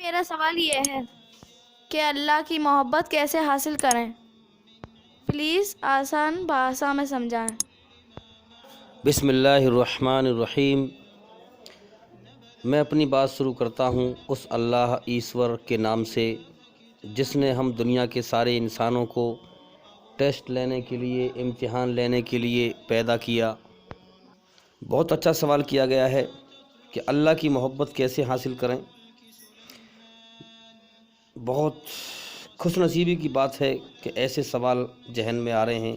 میرا سوال یہ ہے کہ اللہ کی محبت کیسے حاصل کریں؟ پلیز آسان بھاشا میں سمجھائیں۔ بسم اللہ الرحمن الرحیم۔ میں اپنی بات شروع کرتا ہوں اس اللہ ایشور کے نام سے جس نے ہم دنیا کے سارے انسانوں کو ٹیسٹ لینے کے لیے، امتحان لینے کے لیے پیدا کیا۔ بہت اچھا سوال کیا گیا ہے کہ اللہ کی محبت کیسے حاصل کریں۔ بہت خوش نصیبی کی بات ہے کہ ایسے سوال ذہن میں آ رہے ہیں،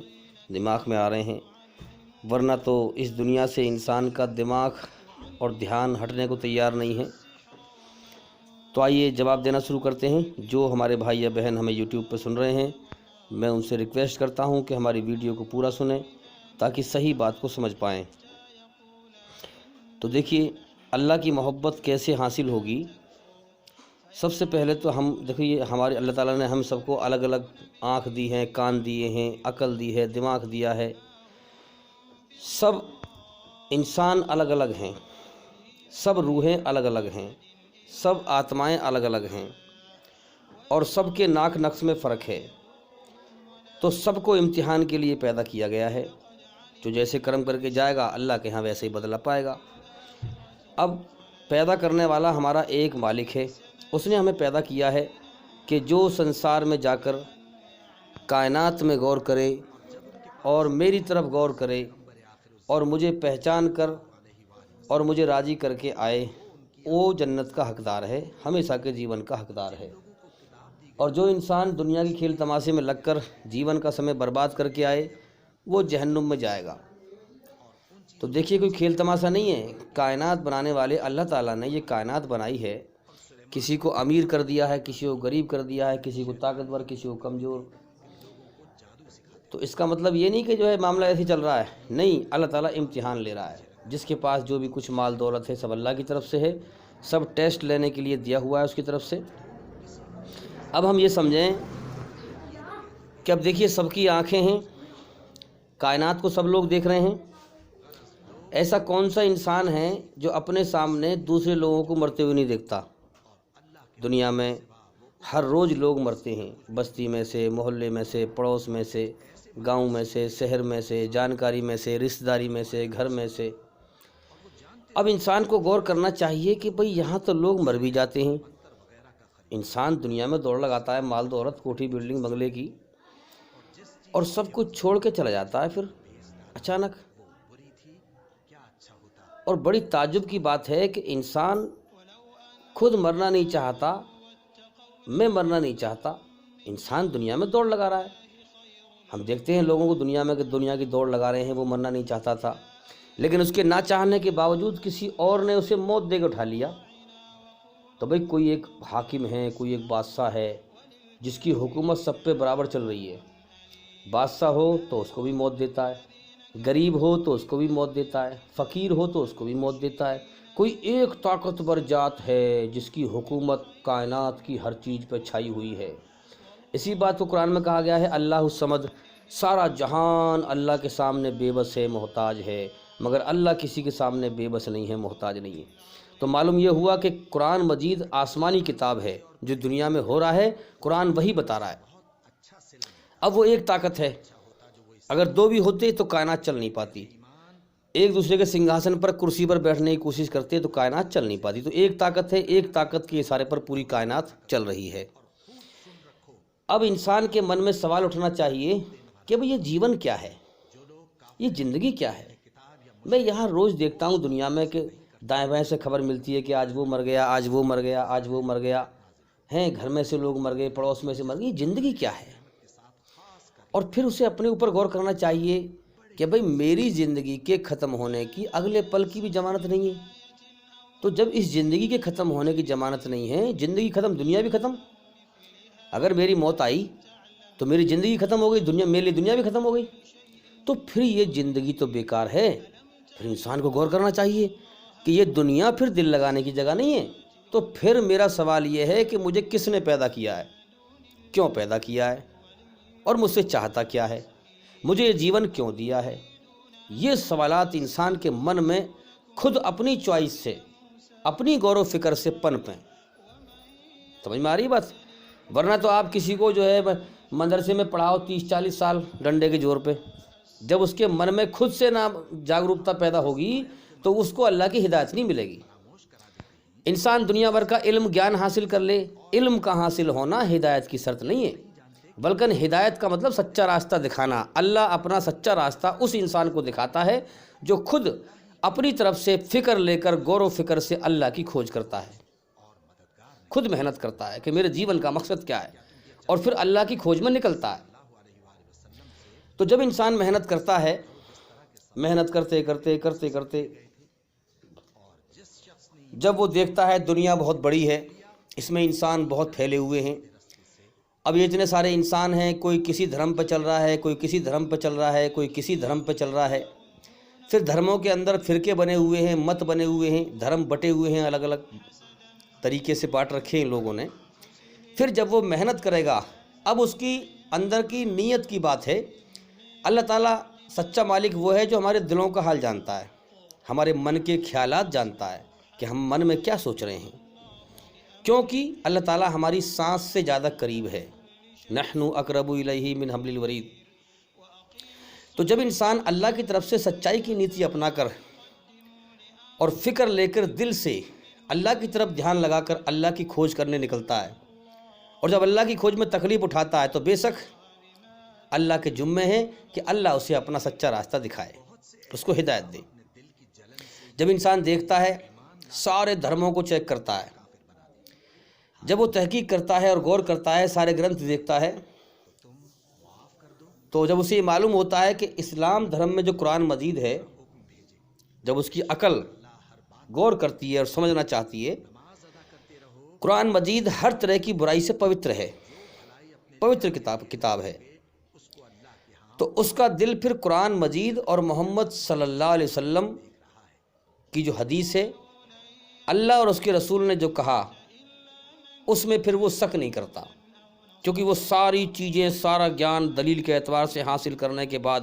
دماغ میں آ رہے ہیں، ورنہ تو اس دنیا سے انسان کا دماغ اور دھیان ہٹنے کو تیار نہیں ہے۔ تو آئیے جواب دینا شروع کرتے ہیں۔ جو ہمارے بھائی یا بہن ہمیں یوٹیوب پہ سن رہے ہیں، میں ان سے ریکویسٹ کرتا ہوں کہ ہماری ویڈیو کو پورا سنیں تاکہ صحیح بات کو سمجھ پائیں۔ تو دیکھیے، اللہ کی محبت کیسے حاصل ہوگی۔ سب سے پہلے تو ہم دیکھیے، ہمارے اللہ تعالیٰ نے ہم سب کو الگ الگ آنکھ دی ہیں، کان دیے ہیں، عقل دی ہے، دماغ دیا ہے۔ سب انسان الگ الگ ہیں، سب روحیں الگ الگ ہیں، سب آتمائیں الگ الگ ہیں، اور سب کے ناک نقص میں فرق ہے۔ تو سب کو امتحان کے لیے پیدا کیا گیا ہے۔ جو جیسے کرم کر کے جائے گا، اللہ کے ہاں ویسے ہی بدلہ پائے گا۔ اب پیدا کرنے والا ہمارا ایک مالک ہے، اس نے ہمیں پیدا کیا ہے کہ جو سنسار میں جا کر کائنات میں غور کرے اور میری طرف غور کرے اور مجھے پہچان کر اور مجھے راضی کر کے آئے، وہ جنت کا حقدار ہے، ہمیشہ کے جیون کا حقدار ہے۔ اور جو انسان دنیا کی کھیل تماشے میں لگ کر جیون کا سمے برباد کر کے آئے، وہ جہنم میں جائے گا۔ تو دیکھیے، کوئی کھیل تماشا نہیں ہے۔ کائنات بنانے والے اللہ تعالیٰ نے یہ کائنات بنائی ہے، کسی کو امیر کر دیا ہے، کسی کو غریب کر دیا ہے، کسی کو طاقتور، کسی کو کمزور۔ تو اس کا مطلب یہ نہیں کہ جو ہے معاملہ ایسے چل رہا ہے، نہیں، اللہ تعالیٰ امتحان لے رہا ہے۔ جس کے پاس جو بھی کچھ مال دولت ہے، سب اللہ کی طرف سے ہے، سب ٹیسٹ لینے کے لیے دیا ہوا ہے اس کی طرف سے۔ اب ہم یہ سمجھیں کہ اب دیکھیے، سب کی آنکھیں ہیں، کائنات کو سب لوگ دیکھ رہے ہیں۔ ایسا کون سا انسان ہے جو اپنے سامنے دوسرے لوگوں کو مرتے ہوئے نہیں دیکھتا؟ دنیا میں ہر روز لوگ مرتے ہیں، بستی میں سے، محلے میں سے، پڑوس میں سے، گاؤں میں سے، شہر میں سے، جانکاری میں سے، رشتہ داری میں سے، گھر میں سے۔ اب انسان کو غور کرنا چاہیے کہ بھئی یہاں تو لوگ مر بھی جاتے ہیں۔ انسان دنیا میں دوڑ لگاتا ہے، مال دولت، کوٹھی بلڈنگ بنگلے کی، اور سب کچھ چھوڑ کے چلا جاتا ہے پھر اچانک۔ اور بڑی تعجب کی بات ہے کہ انسان خود مرنا نہیں چاہتا، میں مرنا نہیں چاہتا، انسان دنیا میں دوڑ لگا رہا ہے۔ ہم دیکھتے ہیں لوگوں کو دنیا میں کہ دنیا کی دوڑ لگا رہے ہیں، وہ مرنا نہیں چاہتا تھا، لیکن اس کے نہ چاہنے کے باوجود کسی اور نے اسے موت دے کے اٹھا لیا۔ تو بھئی کوئی ایک حاکم ہے، کوئی ایک بادشاہ ہے جس کی حکومت سب پہ برابر چل رہی ہے۔ بادشاہ ہو تو اس کو بھی موت دیتا ہے، غریب ہو تو اس کو بھی موت دیتا ہے، فقیر ہو تو اس کو بھی موت دیتا ہے۔ کوئی ایک طاقتور ذات ہے جس کی حکومت کائنات کی ہر چیز پہ چھائی ہوئی ہے۔ اسی بات کو قرآن میں کہا گیا ہے، اللہ الصمد، سارا جہان اللہ کے سامنے بے بس ہے، محتاج ہے، مگر اللہ کسی کے سامنے بے بس نہیں ہے، محتاج نہیں ہے۔ تو معلوم یہ ہوا کہ قرآن مجید آسمانی کتاب ہے، جو دنیا میں ہو رہا ہے قرآن وہی بتا رہا ہے۔ اب وہ ایک طاقت ہے، اگر دو بھی ہوتے تو کائنات چل نہیں پاتی۔ ایک دوسرے کے سنگھاسن پر، کرسی پر بیٹھنے کی کوشش کرتے تو کائنات چل نہیں پاتی۔ تو ایک طاقت ہے، ایک طاقت کے اشارے پر پوری کائنات چل رہی ہے۔ اب انسان کے من میں سوال اٹھنا چاہیے کہ بھئی یہ جیون کیا ہے، یہ زندگی کیا ہے۔ میں یہاں روز دیکھتا ہوں دنیا میں کہ دائیں بائیں سے خبر ملتی ہے کہ آج وہ مر گیا، آج وہ مر گیا، آج وہ مر گیا، ہیں گھر میں سے لوگ مر گئے، پڑوس میں سے مر گئے۔ یہ زندگی کیا ہے؟ اور پھر اسے اپنے اوپر غور کرنا چاہیے کہ بھئی میری زندگی کے ختم ہونے کی اگلے پل کی بھی ضمانت نہیں ہے۔ تو جب اس زندگی کے ختم ہونے کی ضمانت نہیں ہے، زندگی ختم، دنیا بھی ختم۔ اگر میری موت آئی تو میری زندگی ختم ہو گئی، دنیا، میرے لیے دنیا بھی ختم ہو گئی۔ تو پھر یہ زندگی تو بیکار ہے۔ پھر انسان کو غور کرنا چاہیے کہ یہ دنیا پھر دل لگانے کی جگہ نہیں ہے۔ تو پھر میرا سوال یہ ہے کہ مجھے کس نے پیدا کیا ہے، کیوں پیدا کیا ہے، اور مجھ سے چاہتا کیا ہے، مجھے یہ جیون کیوں دیا ہے۔ یہ سوالات انسان کے من میں خود اپنی چوائس سے، اپنی غور و فکر سے پنپیں۔ سمجھ میں آ رہی بات؟ ورنہ تو آپ کسی کو جو ہے مدرسے میں پڑھاؤ 30-40 سال ڈنڈے کے زور پہ، جب اس کے من میں خود سے نہ جاگروکتا پیدا ہوگی تو اس کو اللہ کی ہدایت نہیں ملے گی۔ انسان دنیا بھر کا علم گیان حاصل کر لے، علم کا حاصل ہونا ہدایت کی شرط نہیں ہے، بلکہ ہدایت کا مطلب سچا راستہ دکھانا۔ اللہ اپنا سچا راستہ اس انسان کو دکھاتا ہے جو خود اپنی طرف سے فکر لے کر غور و فکر سے اللہ کی کھوج کرتا ہے، خود محنت کرتا ہے کہ میرے جیون کا مقصد کیا ہے، اور پھر اللہ کی کھوج میں نکلتا ہے۔ تو جب انسان محنت کرتا ہے، محنت کرتے کرتے کرتے کرتے جب وہ دیکھتا ہے دنیا بہت بڑی ہے، اس میں انسان بہت پھیلے ہوئے ہیں، اب یہ اتنے سارے انسان ہیں، کوئی کسی دھرم پہ چل رہا ہے، کوئی کسی دھرم پہ چل رہا ہے، کوئی کسی دھرم پہ چل رہا ہے، پھر دھرموں کے اندر فرقے بنے ہوئے ہیں، مت بنے ہوئے ہیں، دھرم بٹے ہوئے ہیں، الگ الگ طریقے سے بانٹ رکھے ہیں لوگوں نے۔ پھر جب وہ محنت کرے گا، اب اس کی اندر کی نیت کی بات ہے۔ اللہ تعالیٰ سچا مالک وہ ہے جو ہمارے دلوں کا حال جانتا ہے، ہمارے من کے خیالات جانتا ہے کہ ہم من میں کیا سوچ رہے ہیں، کیونکہ اللہ تعالیٰ ہماری سانس سے زیادہ قریب ہے۔ نحن اقرب الیہ من حبل الورید۔ تو جب انسان اللہ کی طرف سے سچائی کی نیتی اپنا کر اور فکر لے کر دل سے اللہ کی طرف دھیان لگا کر اللہ کی کھوج کرنے نکلتا ہے، اور جب اللہ کی کھوج میں تکلیف اٹھاتا ہے تو بے شک اللہ کے ذمے ہے کہ اللہ اسے اپنا سچا راستہ دکھائے، اس کو ہدایت دے۔ جب انسان دیکھتا ہے، سارے دھرموں کو چیک کرتا ہے، جب وہ تحقیق کرتا ہے اور غور کرتا ہے، سارے گرنتھ دیکھتا ہے، تو جب اسے یہ معلوم ہوتا ہے کہ اسلام دھرم میں جو قرآن مجید ہے، جب اس کی عقل غور کرتی ہے اور سمجھنا چاہتی ہے، قرآن مجید ہر طرح کی برائی سے پوتر ہے، پوتر کتاب ہے، تو اس کا دل پھر قرآن مجید اور محمد صلی اللہ علیہ وسلم کی جو حدیث ہے، اللہ اور اس کے رسول نے جو کہا، اس میں پھر وہ شک نہیں کرتا، کیونکہ وہ ساری چیزیں، سارا گیان دلیل کے اعتبار سے حاصل کرنے کے بعد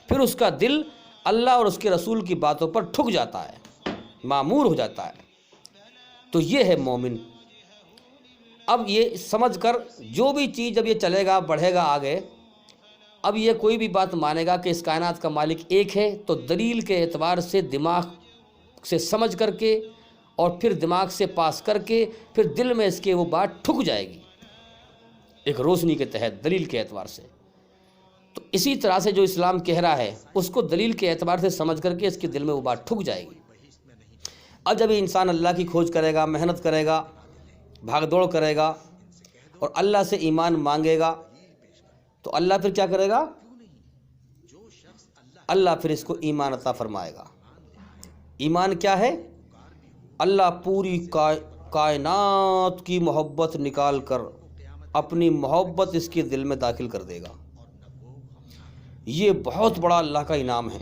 پھر اس کا دل اللہ اور اس کے رسول کی باتوں پر ٹھک جاتا ہے، معمور ہو جاتا ہے۔ تو یہ ہے مومن۔ اب یہ سمجھ کر جو بھی چیز جب یہ چلے گا، بڑھے گا آگے، اب یہ کوئی بھی بات مانے گا کہ اس کائنات کا مالک ایک ہے، تو دلیل کے اعتبار سے دماغ سے سمجھ کر کے اور پھر دماغ سے پاس کر کے پھر دل میں اس کے وہ بات ٹھک جائے گی، ایک روشنی کے تحت دلیل کے اعتبار سے۔ تو اسی طرح سے جو اسلام کہہ رہا ہے اس کو دلیل کے اعتبار سے سمجھ کر کے اس کے دل میں وہ بات ٹھک جائے گی۔ اب جب انسان اللہ کی کھوج کرے گا، محنت کرے گا، بھاگ دوڑ کرے گا اور اللہ سے ایمان مانگے گا، تو اللہ پھر کیا کرے گا؟ اللہ پھر اس کو ایمان عطا فرمائے گا۔ ایمان کیا ہے؟ اللہ پوری کائنات کی محبت نکال کر اپنی محبت اس کے دل میں داخل کر دے گا۔ یہ بہت بڑا اللہ کا انعام ہے،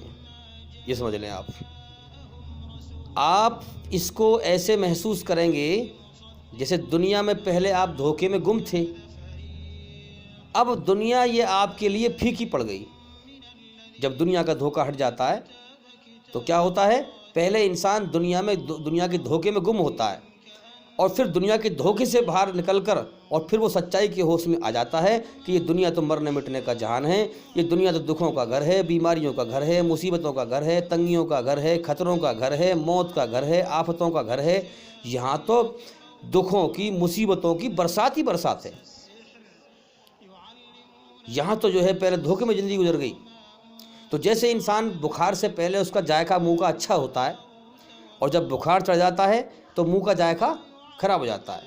یہ سمجھ لیں آپ اس کو ایسے محسوس کریں گے جیسے دنیا میں پہلے آپ دھوکے میں گم تھے، اب دنیا یہ آپ کے لیے پھیکی پڑ گئی۔ جب دنیا کا دھوکہ ہٹ جاتا ہے تو کیا ہوتا ہے؟ پہلے انسان دنیا کے دھوکے میں گم ہوتا ہے، اور پھر دنیا کے دھوکے سے باہر نکل کر اور پھر وہ سچائی کے ہوش میں آ جاتا ہے کہ یہ دنیا تو مرنے مٹنے کا جہان ہے، یہ دنیا تو دکھوں کا گھر ہے، بیماریوں کا گھر ہے، مصیبتوں کا گھر ہے، تنگیوں کا گھر ہے، خطروں کا گھر ہے، موت کا گھر ہے، آفتوں کا گھر ہے، یہاں تو دکھوں کی، مصیبتوں کی برسات ہی برسات ہے۔ یہاں تو جو ہے پہلے دھوکے میں زندگی گزر گئی۔ تو جیسے انسان بخار سے پہلے اس کا ذائقہ منہ کا اچھا ہوتا ہے، اور جب بخار چڑھ جاتا ہے تو منہ کا ذائقہ خراب ہو جاتا ہے،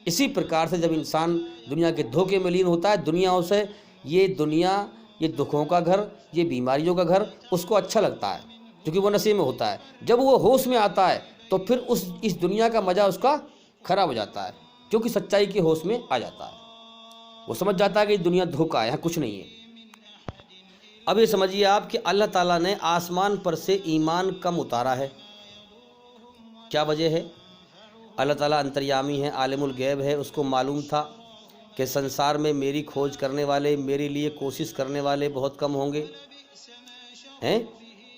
اسی پرکار سے جب انسان دنیا کے دھوکے میں لین ہوتا ہے، دنیا اسے یہ دکھوں کا گھر، یہ بیماریوں کا گھر اس کو اچھا لگتا ہے، کیونکہ وہ نصیب میں ہوتا ہے۔ جب وہ ہوش میں آتا ہے تو پھر اس دنیا کا مزہ اس کا خراب ہو جاتا ہے، کیونکہ سچائی کے ہوش میں آ جاتا ہے، وہ سمجھ جاتا ہے کہ یہ دنیا دھوکہ ہے، یہاں کچھ نہیں ہے۔ اب یہ سمجھیے آپ کہ اللہ تعالیٰ نے آسمان پر سے ایمان کم اتارا ہے، کیا وجہ ہے؟ اللہ تعالیٰ انتریامی ہے، عالم الغیب ہے، اس کو معلوم تھا کہ سنسار میں میری کھوج کرنے والے، میرے لیے کوشش کرنے والے بہت کم ہوں گے، ہیں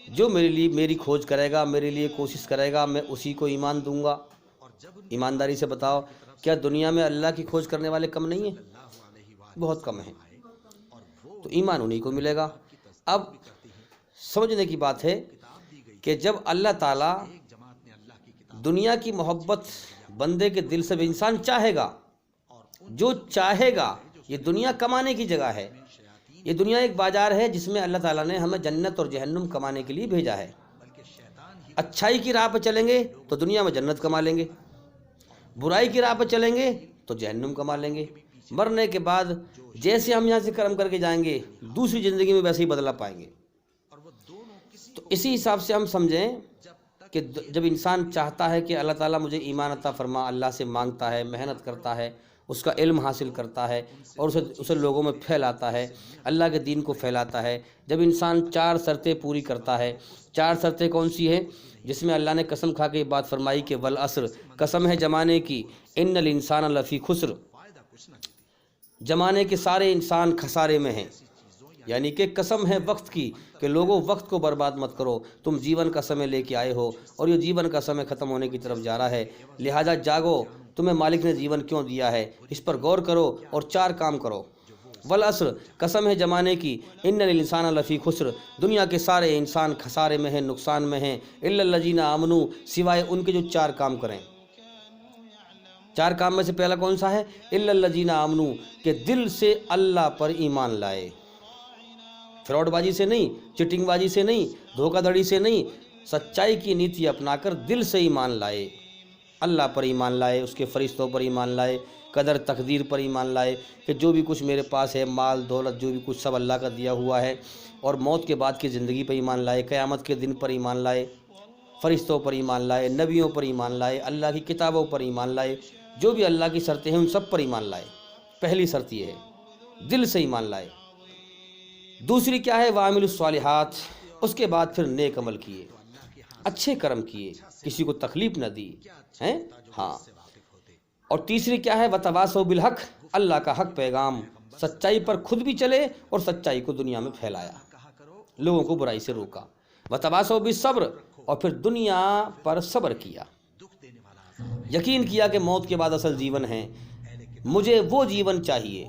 جو میری کھوج کرے گا، میرے لیے کوشش کرے گا، میں اسی کو ایمان دوں گا۔ ایمانداری سے بتاؤ، کیا دنیا میں اللہ کی کھوج کرنے والے کم نہیں ہیں؟ بہت کم ہیں۔ تو ایمان انہی کو ملے گا۔ اب سمجھنے کی بات ہے کہ جب اللہ تعالیٰ دنیا کی محبت بندے کے دل سے، انسان چاہے گا، جو چاہے گا، یہ دنیا کمانے کی جگہ ہے، یہ دنیا ایک بازار ہے جس میں اللہ تعالیٰ نے ہمیں جنت اور جہنم کمانے کے لیے بھیجا ہے۔ اچھائی کی راہ پہ چلیں گے تو دنیا میں جنت کما لیں گے، برائی کی راہ پہ چلیں گے تو جہنم کما لیں گے۔ مرنے کے بعد جیسے ہم یہاں سے کرم کر کے جائیں گے، دوسری زندگی میں ویسے ہی بدلا پائیں گے۔ تو اسی حساب سے ہم سمجھیں کہ جب انسان چاہتا ہے کہ اللہ تعالیٰ مجھے ایمان عطا فرما، اللہ سے مانگتا ہے، محنت کرتا ہے، اس کا علم حاصل کرتا ہے اور اسے لوگوں میں پھیلاتا ہے، اللہ کے دین کو پھیلاتا ہے۔ جب انسان 4 شرطیں پوری کرتا ہے، 4 شرطیں کون سی ہیں؟ جس میں اللہ نے قسم کھا کے یہ بات فرمائی کہ والعصر، قسم ہے زمانے کی، ان الانسان لفی خسر، زمانے کے سارے انسان خسارے میں ہیں۔ یعنی کہ قسم ہے وقت کی کہ لوگوں وقت کو برباد مت کرو، تم جیون کا سمے لے کے آئے ہو اور یہ جیون کا سمے ختم ہونے کی طرف جا رہا ہے، لہذا جاگو، تمہیں مالک نے جیون کیوں دیا ہے، اس پر غور کرو اور 4 کام کرو۔ والعصر، قسم ہے زمانے کی، ان الانسان لفی خسر، دنیا کے سارے انسان خسارے میں ہیں، نقصان میں ہیں، الا الذین آمنوا، سوائے ان کے جو 4 کام کریں۔ 4 کام میں سے پہلا کون سا ہے؟ الا الذین آمنوا، کہ دل سے اللہ پر ایمان لائے، فراڈ بازی سے نہیں، چٹنگ بازی سے نہیں، دھوکہ دھڑی سے نہیں، سچائی کی نیتی اپنا کر دل سے ایمان لائے، اللہ پر ایمان لائے، اس کے فرشتوں پر ایمان لائے، قدر تقدیر پر ایمان لائے کہ جو بھی کچھ میرے پاس ہے، مال دولت جو بھی کچھ سب اللہ کا دیا ہوا ہے، اور موت کے بعد کی زندگی پر ایمان لائے، قیامت کے دن پر ایمان لائے، فرشتوں پر ایمان لائے، نبیوں پر ایمان لائے، اللہ کی کتابوں پر ایمان لائے، جو بھی اللہ کی شرطیں ہیں ان سب پر ایمان لائے۔ پہلی شرط یہ ہے، دل سے ایمان لائے۔ دوسری کیا ہے؟ وعامل الصالحات، اس کے بعد پھر نیک عمل کیے، اچھے کرم کیے، کسی کو تکلیف نہ دی ہیں، ہاں۔ اور تیسری کیا ہے؟ وتواصوا بالحق، اللہ کا حق پیغام، سچائی پر خود بھی چلے اور سچائی کو دنیا میں پھیلایا، لوگوں کو برائی سے روکا۔ وتواصوا بالصبر، اور پھر دنیا پر صبر کیا، یقین کیا کہ موت کے بعد اصل جیون ہے، مجھے وہ جیون چاہیے،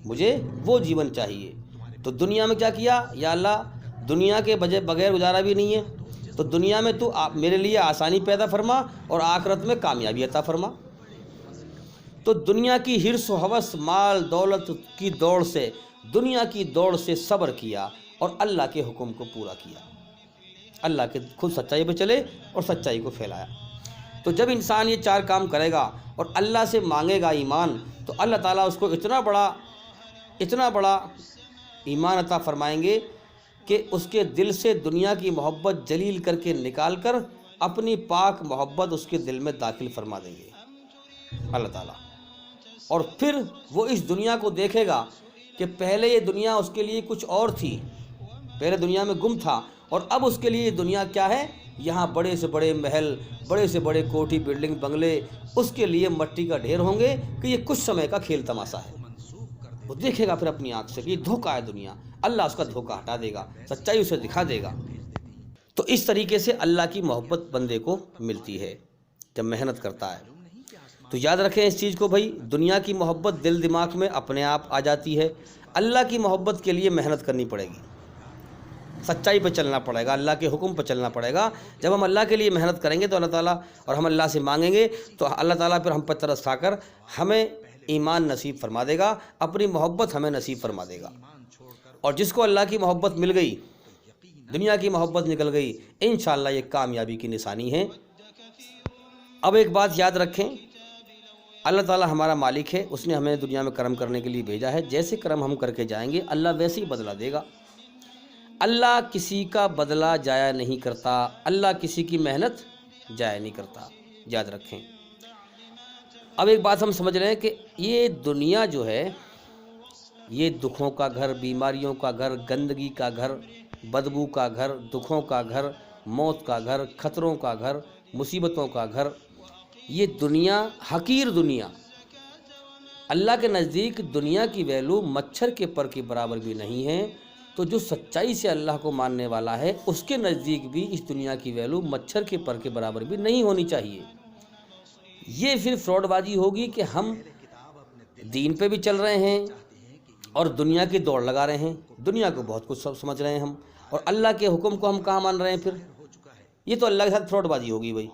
مجھے وہ جیون چاہیے۔ تو دنیا میں کیا کیا؟ یا اللہ، دنیا کے بغیر گزارا بھی نہیں ہے، تو دنیا میں تو میرے لیے آسانی پیدا فرما اور آخرت میں کامیابی عطا فرما۔ تو دنیا کی حرص و ہوس، مال دولت کی دوڑ سے، دنیا کی دوڑ سے صبر کیا اور اللہ کے حکم کو پورا کیا، اللہ کے خود سچائی پہ چلے اور سچائی کو پھیلایا۔ تو جب انسان یہ 4 کام کرے گا اور اللہ سے مانگے گا ایمان، تو اللہ تعالیٰ اس کو اتنا بڑا ایمان عطا فرمائیں گے کہ اس کے دل سے دنیا کی محبت جلیل کر کے نکال کر اپنی پاک محبت اس کے دل میں داخل فرما دیں گے اللہ تعالیٰ۔ اور پھر وہ اس دنیا کو دیکھے گا کہ پہلے یہ دنیا اس کے لیے کچھ اور تھی، پہلے دنیا میں گم تھا، اور اب اس کے لیے یہ دنیا کیا ہے؟ یہاں بڑے سے بڑے محل، بڑے سے بڑے کوٹھی بلڈنگ بنگلے اس کے لیے مٹی کا ڈھیر ہوں گے کہ یہ کچھ سمے کا کھیل تماشا ہے۔ وہ دیکھے گا پھر اپنی آنکھ سے کہ یہ دھوکہ ہے دنیا، اللہ اس کا دھوکہ ہٹا دے گا، سچائی اسے دکھا دے گا۔ تو اس طریقے سے اللہ کی محبت بندے کو ملتی ہے جب محنت کرتا ہے۔ تو یاد رکھیں اس چیز کو بھائی، دنیا کی محبت دل دماغ میں اپنے آپ آ جاتی ہے، اللہ کی محبت کے لیے محنت کرنی پڑے گی، سچائی پہ چلنا پڑے گا، اللہ کے حکم پہ چلنا پڑے گا۔ جب ہم اللہ کے لیے محنت کریں گے تو اللہ تعالیٰ، اور ہم اللہ سے مانگیں گے تو اللہ تعالیٰ پھر ہم پر ترس کھا کر ہمیں ایمان نصیب فرما دے گا، اپنی محبت ہمیں نصیب فرما دے گا۔ اور جس کو اللہ کی محبت مل گئی، دنیا کی محبت نکل گئی، انشاءاللہ یہ کامیابی کی نشانی ہے۔ اب ایک بات یاد رکھیں، اللہ تعالیٰ ہمارا مالک ہے، اس نے ہمیں دنیا میں کرم کرنے کے لیے بھیجا ہے، جیسے کرم ہم کر کے جائیں گے اللہ ویسے ہی بدلہ دے گا۔ اللہ کسی کا بدلہ ضائع نہیں کرتا، اللہ کسی کی محنت ضائع نہیں کرتا، یاد رکھیں۔ اب ایک بات ہم سمجھ رہے ہیں کہ یہ دنیا جو ہے یہ دکھوں کا گھر، بیماریوں کا گھر، گندگی کا گھر، بدبو کا گھر، دکھوں کا گھر، موت کا گھر، خطروں کا گھر، مصیبتوں کا گھر، یہ دنیا حقیر دنیا، اللہ کے نزدیک دنیا کی ویلو مچھر کے پر کے برابر بھی نہیں ہے۔ تو جو سچائی سے اللہ کو ماننے والا ہے اس کے نزدیک بھی اس دنیا کی ویلو مچھر کے پر کے برابر بھی نہیں ہونی چاہیے۔ یہ پھر فراڈ بازی ہوگی کہ ہم دین پہ بھی چل رہے ہیں اور دنیا کی دوڑ لگا رہے ہیں، دنیا کو بہت کچھ سمجھ رہے ہیں ہم، اور اللہ کے حکم کو ہم کہاں مان رہے ہیں پھر؟ یہ تو اللہ کے ساتھ فراڈ بازی ہوگی بھائی۔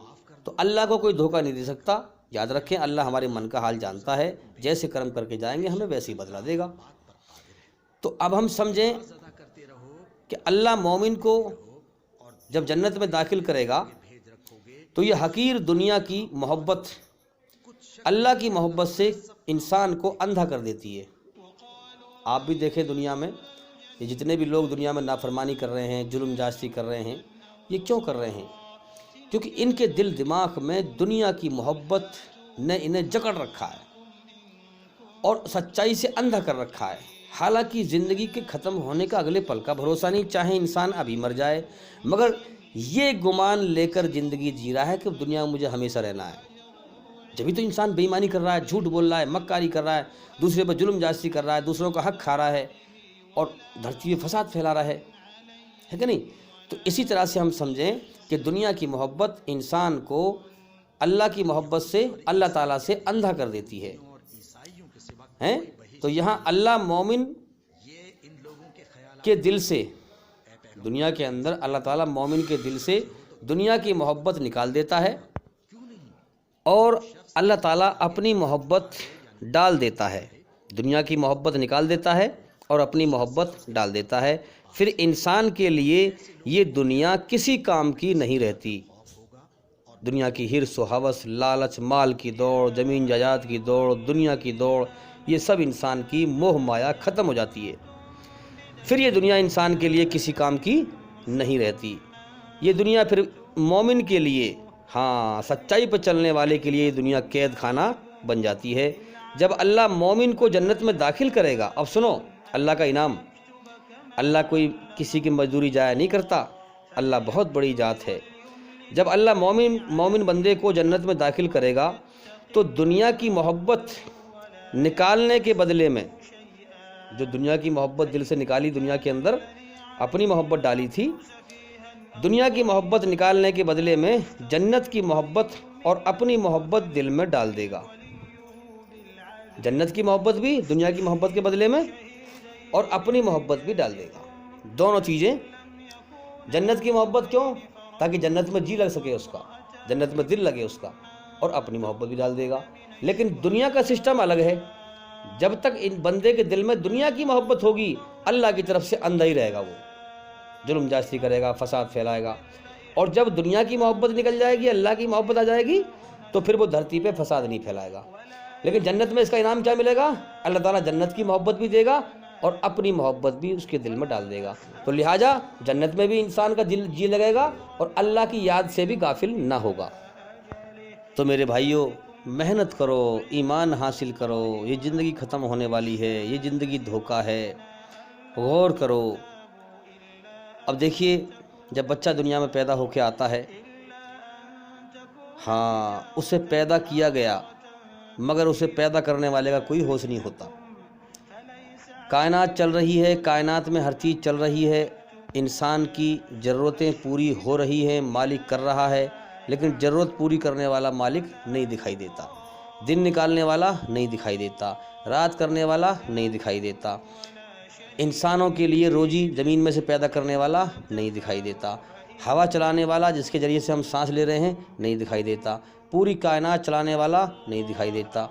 تو اللہ کو کوئی دھوکہ نہیں دے سکتا، یاد رکھیں اللہ ہمارے من کا حال جانتا ہے، جیسے کرم کر کے جائیں گے ہمیں ویسے ہی بدلہ دے گا۔ تو اب ہم سمجھیں کہ اللہ مومن کو جب جنت میں داخل کرے گا تو یہ حقیر دنیا کی محبت اللہ کی محبت سے انسان کو اندھا کر دیتی ہے۔ آپ بھی دیکھیں دنیا میں یہ جتنے بھی لوگ دنیا میں نافرمانی کر رہے ہیں، ظلم جاستی کر رہے ہیں، یہ کیوں کر رہے ہیں؟ کیونکہ ان کے دل دماغ میں دنیا کی محبت نے انہیں جکڑ رکھا ہے اور سچائی سے اندھا کر رکھا ہے۔ حالانکہ زندگی کے ختم ہونے کا اگلے پل کا بھروسہ نہیں، چاہے انسان ابھی مر جائے، مگر یہ گمان لے کر زندگی جی رہا ہے کہ دنیا میں مجھے ہمیشہ رہنا ہے۔ جبھی تو انسان بے ایمانی کر رہا ہے، جھوٹ بول رہا ہے، مکاری کر رہا ہے، دوسرے پر ظلم جاستی کر رہا ہے، دوسروں کا حق کھا رہا ہے اور دھرتی پہ فساد پھیلا رہا ہے کہ نہیں؟ تو اسی طرح سے ہم سمجھیں کہ دنیا کی محبت انسان کو اللہ کی محبت سے، اللہ تعالیٰ سے اندھا کر دیتی ہے۔ تو یہاں اللہ مومن کے دل سے، دنیا کے اندر اللہ تعالیٰ مومن کے دل سے دنیا کی محبت نکال دیتا ہے اور اللہ تعالیٰ اپنی محبت ڈال دیتا ہے، دنیا کی محبت نکال دیتا ہے اور اپنی محبت ڈال دیتا ہے۔ پھر انسان کے لیے یہ دنیا کسی کام کی نہیں رہتی۔ دنیا کی حرص و ہوس، لالچ، مال کی دوڑ، زمین جائیداد کی دوڑ، دنیا کی دوڑ، یہ سب انسان کی موہ مایا ختم ہو جاتی ہے۔ پھر یہ دنیا انسان کے لیے کسی کام کی نہیں رہتی۔ یہ دنیا پھر مومن کے لیے، ہاں سچائی پر چلنے والے کے لیے یہ دنیا قید خانہ بن جاتی ہے۔ جب اللہ مومن کو جنت میں داخل کرے گا، اب سنو اللہ کا انعام، اللہ کوئی کسی کی مزدوری ضائع نہیں کرتا، اللہ بہت بڑی ذات ہے۔ جب اللہ مومن بندے کو جنت میں داخل کرے گا تو دنیا کی محبت نکالنے کے بدلے میں، جو دنیا کی محبت دل سے نکالی، دنیا کے اندر اپنی محبت ڈالی تھی، دنیا کی محبت نکالنے کے بدلے میں جنت کی محبت اور اپنی محبت دل میں ڈال دے گا۔ جنت کی محبت بھی دنیا کی محبت کے بدلے میں اور اپنی محبت بھی ڈال دے گا، دونوں چیزیں۔ جنت کی محبت کیوں؟ تاکہ جنت میں جی لگ سکے اس کا، جنت میں دل لگے اس کا، اور اپنی محبت بھی ڈال دے گا۔ لیکن دنیا کا سسٹم الگ ہے، جب تک ان بندے کے دل میں دنیا کی محبت ہوگی اللہ کی طرف سے اندھا ہی رہے گا، وہ ظلم جاستی کرے گا، فساد پھیلائے گا۔ اور جب دنیا کی محبت نکل جائے گی، اللہ کی محبت آ جائے گی، تو پھر وہ دھرتی پہ فساد نہیں پھیلائے گا۔ لیکن جنت میں اس کا انعام کیا ملے گا؟ اللہ تعالیٰ جنت کی محبت بھی دے گا اور اپنی محبت بھی اس کے دل میں ڈال دے گا۔ تو لہٰذا جنت میں بھی انسان کا دل جی لگے گا اور اللہ کی یاد سے بھی غافل نہ ہوگا۔ تو میرے بھائیوں، محنت کرو، ایمان حاصل کرو، یہ زندگی ختم ہونے والی ہے، یہ زندگی دھوکہ ہے، غور کرو۔ اب دیکھیے جب بچہ دنیا میں پیدا ہو کے آتا ہے، ہاں اسے پیدا کیا گیا، مگر اسے پیدا کرنے والے کا کوئی ہوش نہیں ہوتا۔ کائنات چل رہی ہے، کائنات میں ہر چیز چل رہی ہے، انسان کی ضرورتیں پوری ہو رہی ہیں، مالک کر رہا ہے، لیکن ضرورت پوری کرنے والا مالک نہیں دکھائی دیتا، دن نکالنے والا نہیں دکھائی دیتا، رات کرنے والا نہیں دکھائی دیتا، انسانوں کے لیے روزی زمین میں سے پیدا کرنے والا نہیں دکھائی دیتا، ہوا چلانے والا جس کے ذریعے سے ہم سانس لے رہے ہیں نہیں دکھائی دیتا، پوری کائنات چلانے والا نہیں دکھائی دیتا۔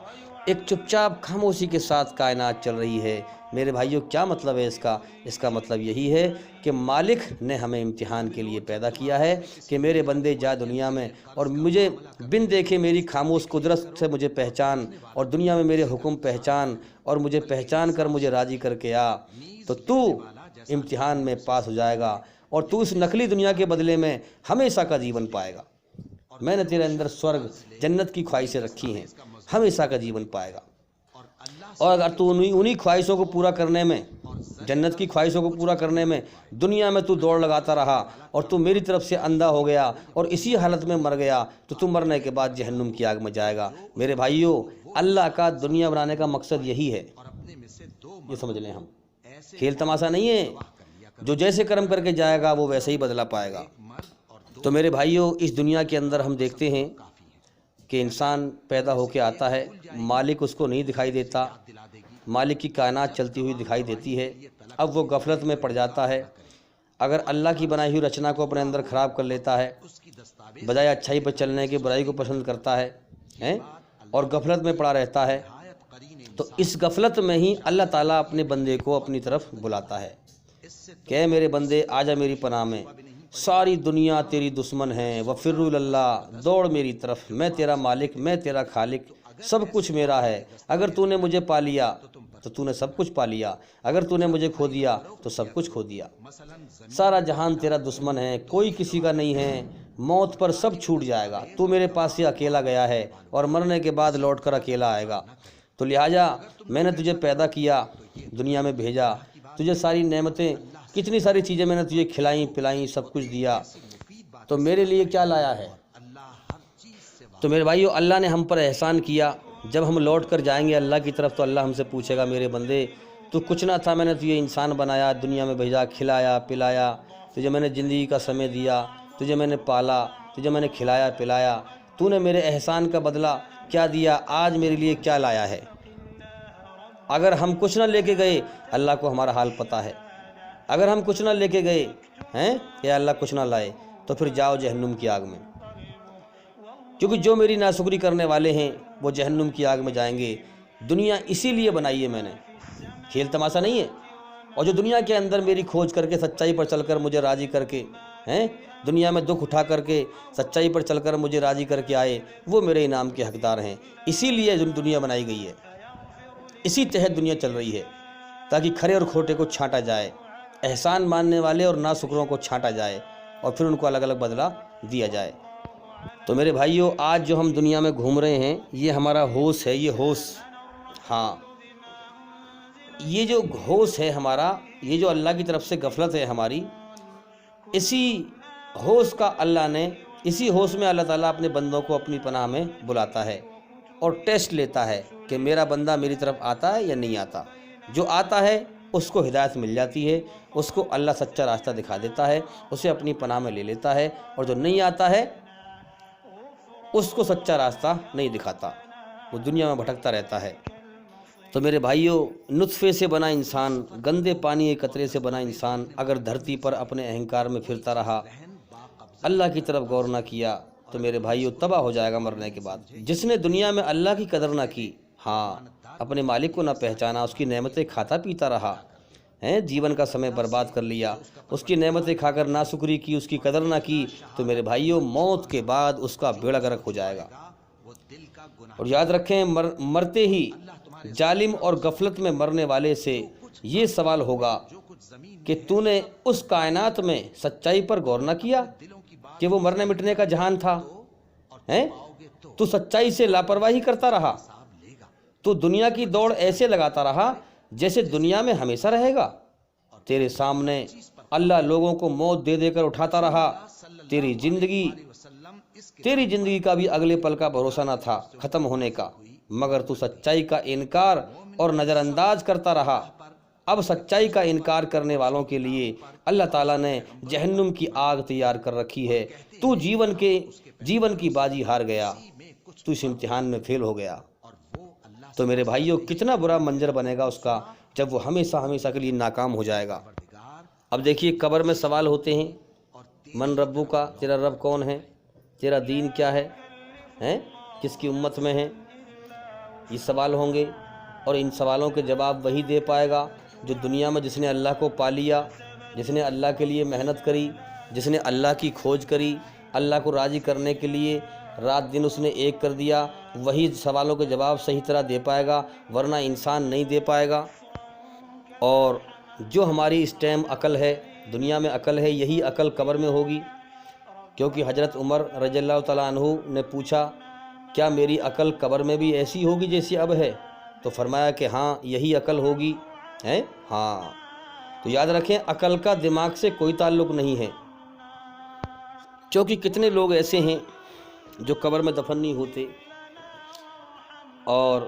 ایک چپ چاپ خاموشی کے ساتھ کائنات چل رہی ہے۔ میرے بھائیوں کیا مطلب ہے اس کا مطلب یہی ہے کہ مالک نے ہمیں امتحان کے لیے پیدا کیا ہے کہ میرے بندے جا دنیا میں اور مجھے بن دیکھے میری خاموش قدرت سے مجھے پہچان، اور دنیا میں میرے حکم پہچان، اور مجھے پہچان کر مجھے راضی کر کے آ، تو امتحان میں پاس ہو جائے گا اور تو اس نقلی دنیا کے بدلے میں ہمیشہ کا جیون پائے گا۔ میں نے تیرے اندر سورگ جنت کی خواہشیں رکھی ہیں، ہمیشہ کا جیون پائے گا۔ اور اگر تو انہی خواہشوں کو پورا کرنے میں، جنت کی خواہشوں کو پورا کرنے میں دنیا میں تو دوڑ لگاتا رہا اور تو میری طرف سے اندھا ہو گیا اور اسی حالت میں مر گیا، تو مرنے کے بعد جہنم کی آگ میں جائے گا۔ میرے بھائیوں، اللہ کا دنیا بنانے کا مقصد یہی ہے، یہ سمجھ لیں ہم، کھیل تماشا نہیں ہے۔ جو جیسے کرم کر کے جائے گا وہ ویسے ہی بدلہ پائے گا۔ تو میرے بھائیوں، اس دنیا کے اندر ہم دیکھتے ہیں کہ انسان پیدا ہو کے آتا ہے، مالک اس کو نہیں دکھائی دیتا، مالک کی کائنات چلتی ہوئی دکھائی دیتی ہے، اب وہ غفلت میں پڑ جاتا ہے، اگر اللہ کی بنائی ہوئی رچنا کو اپنے اندر خراب کر لیتا ہے، بجائے اچھائی پر چلنے کے برائی کو پسند کرتا ہے اور غفلت میں پڑا رہتا ہے، تو اس غفلت میں ہی اللہ تعالیٰ اپنے بندے کو اپنی طرف بلاتا ہے کہ اے میرے بندے آجا میری پناہ میں، ساری دنیا تیری دشمن ہے، وفروا اللہ، دوڑ میری طرف، میں تیرا مالک، میں تیرا خالق، سب کچھ میرا ہے، اگر تو نے مجھے پا لیا تو تو نے سب کچھ پا لیا، اگر تو نے مجھے کھو دیا تو سب کچھ کھو دیا، سارا جہان تیرا دشمن ہے، کوئی کسی کا نہیں ہے، موت پر سب چھوٹ جائے گا، تو میرے پاس سے اکیلا گیا ہے اور مرنے کے بعد لوٹ کر اکیلا آئے گا، تو لہٰذا میں نے تجھے پیدا کیا، دنیا میں بھیجا، تجھے ساری نعمتیں، کتنی ساری چیزیں میں نے تجھے کھلائیں پلائیں، سب کچھ دیا، تو میرے لیے کیا لایا ہے؟ تو میرے بھائیو، اللہ نے ہم پر احسان کیا، جب ہم لوٹ کر جائیں گے اللہ کی طرف تو اللہ ہم سے پوچھے گا میرے بندے تو کچھ نہ تھا، میں نے تجھے انسان بنایا، دنیا میں بھیجا، کھلایا پلایا، تجھے میں نے زندگی کا سمے دیا، تجھے میں نے پالا، تجھے میں نے کھلایا پلایا، تو نے میرے احسان کا بدلہ کیا دیا؟ آج میرے لیے کیا لایا ہے؟ اگر ہم کچھ نہ لے کے گئے، اللہ کو ہمارا حال پتہ ہے، اگر ہم کچھ نہ لے کے گئے ہیں یا اللہ کچھ نہ لائے تو پھر جاؤ جہنم کی آگ میں، کیونکہ جو میری ناشکری کرنے والے ہیں وہ جہنم کی آگ میں جائیں گے۔ دنیا اسی لیے بنائی ہے میں نے، کھیل تماشا نہیں ہے، اور جو دنیا کے اندر میری کھوج کر کے سچائی پر چل کر مجھے راضی کر کے دنیا میں دکھ اٹھا کر کے سچائی پر چل کر مجھے راضی کر کے آئے، وہ میرے انعام کے حقدار ہیں، اسی لیے دنیا بنائی گئی ہے، اسی تحت دنیا چل رہی ہے، تاکہ کھرے اور کھوٹے کو چھانٹا جائے، احسان ماننے والے اور ناشکروں کو چھانٹا جائے اور پھر ان کو الگ الگ بدلہ دیا جائے۔ تو میرے بھائیوں، آج جو ہم دنیا میں گھوم رہے ہیں یہ ہمارا ہوش ہے، یہ ہوش، ہاں یہ جو ہوش ہے ہمارا، یہ جو اللہ کی طرف سے غفلت ہے ہماری، اسی ہوش کا اللہ نے، اسی ہوش میں اللہ تعالیٰ اپنے بندوں کو اپنی پناہ میں بلاتا ہے اور ٹیسٹ لیتا ہے کہ میرا بندہ میری طرف آتا ہے یا نہیں آتا۔ جو آتا ہے اس کو ہدایت مل جاتی ہے، اس کو اللہ سچا راستہ دکھا دیتا ہے، اسے اپنی پناہ میں لے لیتا ہے، اور جو نہیں آتا ہے اس کو سچا راستہ نہیں دکھاتا، وہ دنیا میں بھٹکتا رہتا ہے۔ تو میرے بھائیوں، نطفے سے بنا انسان، گندے پانی کے قطرے سے بنا انسان اگر دھرتی پر اپنے اہنکار میں پھرتا رہا، اللہ کی طرف غور نہ کیا، تو میرے بھائیوں تباہ ہو جائے گا مرنے کے بعد۔ جس نے دنیا میں اللہ کی قدر نہ کی، ہاں اپنے مالک کو نہ پہچانا، اس کی نعمتیں کھاتا پیتا رہا، جیون کا سمے برباد کر لیا، اس کی نعمتیں کھا کر ناشکری کی، اس کی قدر نہ کی، تو میرے بھائیوں موت کے بعد اس کا بیڑا غرق ہو جائے گا۔ اور یاد رکھیں، مرتے ہی ظالم اور غفلت میں مرنے والے سے یہ سوال ہوگا کہ تو نے اس کائنات میں سچائی پر غور نہ کیا کہ وہ مرنے مٹنے کا جہان تھا، تو سچائی سے لاپرواہی کرتا رہا، تو دنیا کی دوڑ ایسے لگاتا رہا جیسے دنیا میں ہمیشہ رہے گا۔ تیرے سامنے اللہ لوگوں کو موت دے دے کر اٹھاتا رہا، تیری زندگی کا بھی اگلے پل کا بھروسہ نہ تھا ختم ہونے کا، مگر تو سچائی کا انکار اور نظر انداز کرتا رہا۔ اب سچائی کا انکار کرنے والوں کے لیے اللہ تعالیٰ نے جہنم کی آگ تیار کر رکھی ہے۔ تو جیون کی بازی ہار گیا، تو اس امتحان میں فیل ہو گیا، تو میرے بھائیوں کتنا برا منظر بنے گا اس کا جب وہ ہمیشہ ہمیشہ کے لیے ناکام ہو جائے گا۔ اب دیکھیے، قبر میں سوال ہوتے ہیں، من ربو کا، تیرا رب کون ہے، تیرا دین کیا ہے، کس کی امت میں ہے، یہ سوال ہوں گے، اور ان سوالوں کے جواب وہی دے پائے گا جو دنیا میں جس نے اللہ کو پا لیا، جس نے اللہ کے لیے محنت کری، جس نے اللہ کی کھوج کری، اللہ کو راضی کرنے کے لیے رات دن اس نے ایک کر دیا، وہی سوالوں کے جواب صحیح طرح دے پائے گا، ورنہ انسان نہیں دے پائے گا۔ اور جو ہماری اس ٹائم عقل ہے، دنیا میں عقل ہے، یہی عقل قبر میں ہوگی، کیونکہ حضرت عمر رضی اللہ تعالیٰ عنہ نے پوچھا کیا میری عقل قبر میں بھی ایسی ہوگی جیسی اب ہے؟ تو فرمایا کہ ہاں یہی عقل ہوگی، ہاں۔ تو یاد رکھیں، عقل کا دماغ سے کوئی تعلق نہیں ہے، کیونکہ کتنے لوگ ایسے ہیں جو قبر میں دفن نہیں ہوتے، اور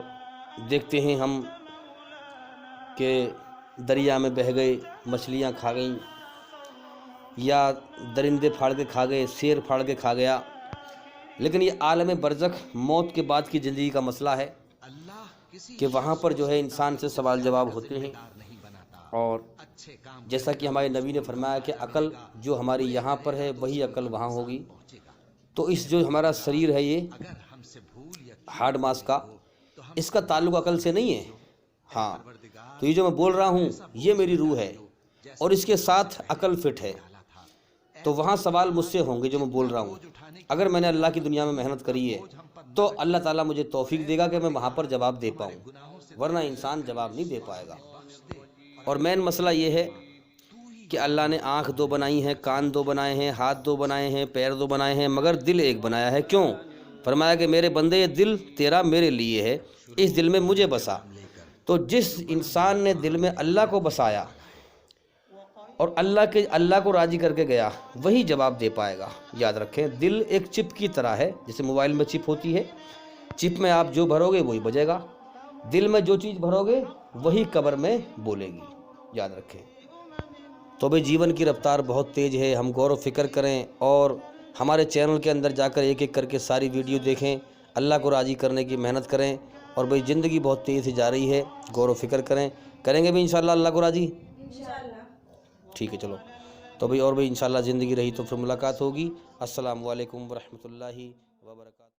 دیکھتے ہیں ہم کہ دریا میں بہہ گئے، مچھلیاں کھا گئیں، یا درندے پھاڑ کے کھا گئے، شیر پھاڑ کے کھا گیا، لیکن یہ عالم برزخ موت کے بعد کی زندگی کا مسئلہ ہے کہ وہاں پر جو ہے انسان سے سوال جواب ہوتے ہیں، اور جیسا کہ ہمارے نبی نے فرمایا کہ عقل جو ہماری یہاں پر ہے وہی عقل وہاں ہوگی۔ تو اس جو ہمارا شریر ہے یہ ہارڈ ماس کا، اس کا تعلق عقل سے نہیں ہے۔ ہاں، تو یہ جو میں بول رہا ہوں یہ میری روح ہے اور اس کے ساتھ عقل فٹ ہے، تو وہاں سوال مجھ سے ہوں گے جو میں بول رہا ہوں۔ اگر میں نے اللہ کی دنیا میں محنت کری ہے تو اللہ تعالیٰ مجھے توفیق دے گا کہ میں وہاں پر جواب دے پاؤں، ورنہ انسان جواب نہیں دے پائے گا۔ اور مین مسئلہ یہ ہے کہ اللہ نے آنکھ دو بنائی ہیں، کان دو بنائے ہیں، ہاتھ دو بنائے ہیں، پیر دو بنائے ہیں، مگر دل ایک بنایا ہے۔ کیوں؟ فرمایا کہ میرے بندے یہ دل تیرا میرے لیے ہے، اس دل میں مجھے بسا۔ تو جس انسان نے دل میں اللہ کو بسایا اور اللہ کو راضی کر کے گیا وہی جواب دے پائے گا۔ یاد رکھیں، دل ایک چپ کی طرح ہے، جیسے موبائل میں چپ ہوتی ہے، چپ میں آپ جو بھرو گے وہی بجے گا، دل میں جو چیز بھرو گے وہی قبر میں بولے گی۔ یاد رکھیں۔ تو بھئی جیون کی رفتار بہت تیز ہے، ہم غور و فکر کریں اور ہمارے چینل کے اندر جا کر ایک ایک کر کے ساری ویڈیو دیکھیں، اللہ کو راضی کرنے کی محنت کریں، اور بھئی زندگی بہت تیز سے جا رہی ہے، غور و فکر کریں گے بھی انشاءاللہ اللہ کو راضی؟ ٹھیک ہے، چلو تو بھئی، اور بھئی انشاءاللہ زندگی رہی تو پھر ملاقات ہوگی۔ السلام علیکم ورحمۃ اللہ وبرکاتہ۔